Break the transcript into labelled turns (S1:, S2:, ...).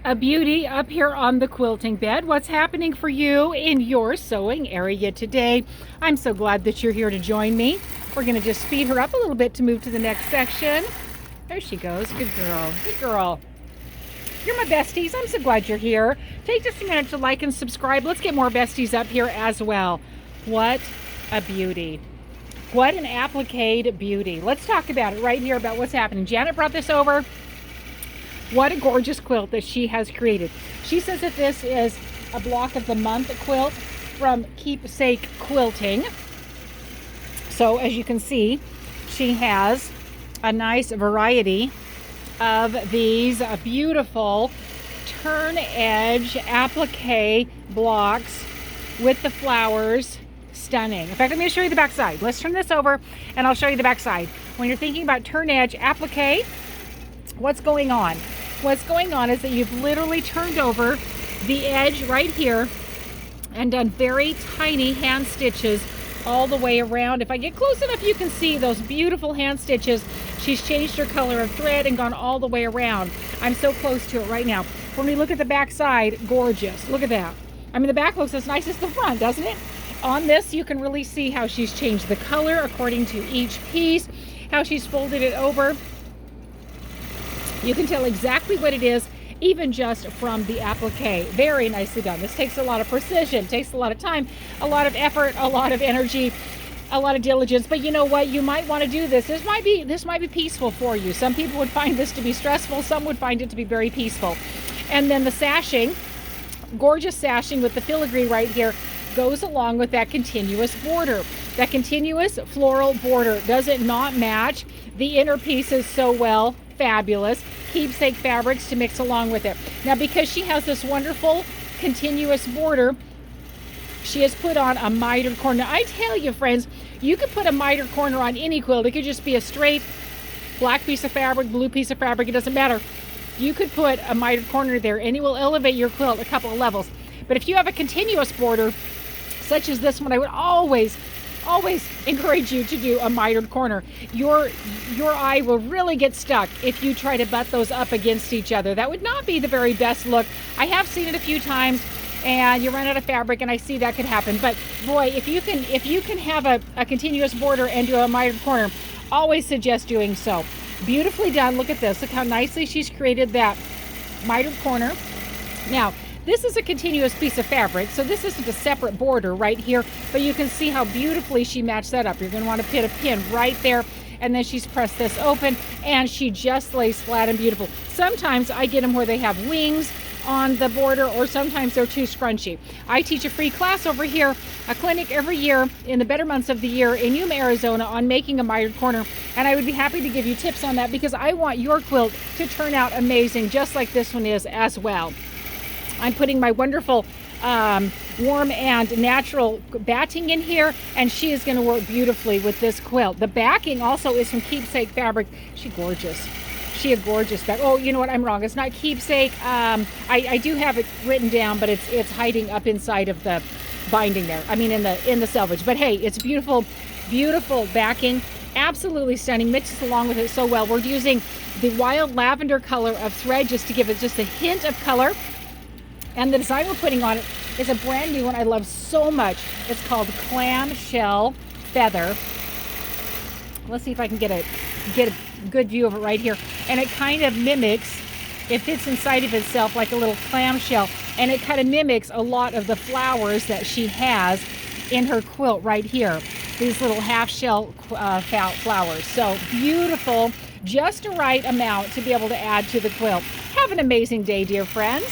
S1: A beauty up here on the quilting bed. What's happening for you in your sewing area today? I'm so glad that you're here to join me. We're going to just speed her up a little bit to move to the next section. There she goes. Good girl. Good girl. You're my besties. I'm so glad you're here. Take just a minute to like and subscribe. Let's get more besties up here as well. What a beauty. What an applique beauty. Let's talk about it right here about what's happening. Janet brought this over. What a gorgeous quilt that she has created. She says that this is a block of the month quilt from Keepsake Quilting. So as you can see, she has a nice variety of these beautiful turn edge applique blocks with the flowers. Stunning. In fact, let me show you the back side. Let's turn this over and I'll show you the back side. When you're thinking about turn edge applique, what's going on? What's going on is that you've literally turned over the edge right here and done very tiny hand stitches all the way around. If I get close enough, you can see those beautiful hand stitches. She's changed her color of thread and gone all the way around. I'm so close to it right now. When we look at the back side, gorgeous. Look at that. I mean, the back looks as nice as the front, doesn't it? On this, you can really see how she's changed the color according to each piece, how she's folded it over. You can tell exactly what it is, even just from the applique. Very nicely done. This takes a lot of precision, takes a lot of time, a lot of effort, a lot of energy, a lot of diligence. But you know what? You might want to do this. This might be peaceful for you. Some people would find this to be stressful. Some would find it to be very peaceful. And then the sashing, gorgeous sashing with the filigree right here, goes along with that continuous border. That continuous floral border. Does it not match the inner pieces so well? Fabulous. Keepsake fabrics to mix along with it. Now, because she has this wonderful continuous border, she has put on a mitered corner. I tell you, friends, you could put a mitered corner on any quilt. It could just be a straight black piece of fabric, blue piece of fabric. It doesn't matter. You could put a mitered corner there and it will elevate your quilt a couple of levels. But if you have a continuous border, such as this one, I would always encourage you to do a mitered corner. Your eye will really get stuck if you try to butt those up against each other. That would not be the very best look. I have seen it a few times and you run out of fabric, and I see that could happen. But boy, if you can have a continuous border and do a mitered corner, always suggest doing so. Beautifully done. Look at this. Look how nicely she's created that mitered corner. Now, this is a continuous piece of fabric, so this isn't a separate border right here, but you can see how beautifully she matched that up. You're going to want to put a pin right there, and then she's pressed this open, and she just lays flat and beautiful. Sometimes I get them where they have wings on the border, or sometimes they're too scrunchy. I teach a free class over here, a clinic every year in the better months of the year in Yuma, Arizona, on making a mitered corner, and I would be happy to give you tips on that because I want your quilt to turn out amazing, just like this one is as well. I'm putting my wonderful warm and natural batting in here, and she is going to work beautifully with this quilt. The backing also is from Keepsake fabric. She's gorgeous. She a gorgeous back. Oh, you know what? I'm wrong. It's not Keepsake. I do have it written down, but it's hiding up inside of the binding there. I mean, in the selvage. But hey, it's beautiful, beautiful backing. Absolutely stunning. Mixes along with it so well. We're using the Wild Lavender color of thread just to give it just a hint of color. And the design we're putting on it is a brand new one I love so much. It's called CLAM SHELL FEATHER. Let's see if I can get a good view of it right here. And it kind of mimics, it fits inside of itself like a little clamshell. And it kind of mimics a lot of the flowers that she has in her quilt right here. These little half shell flowers. So beautiful, just the right amount to be able to add to the quilt. Have an amazing day, dear friends.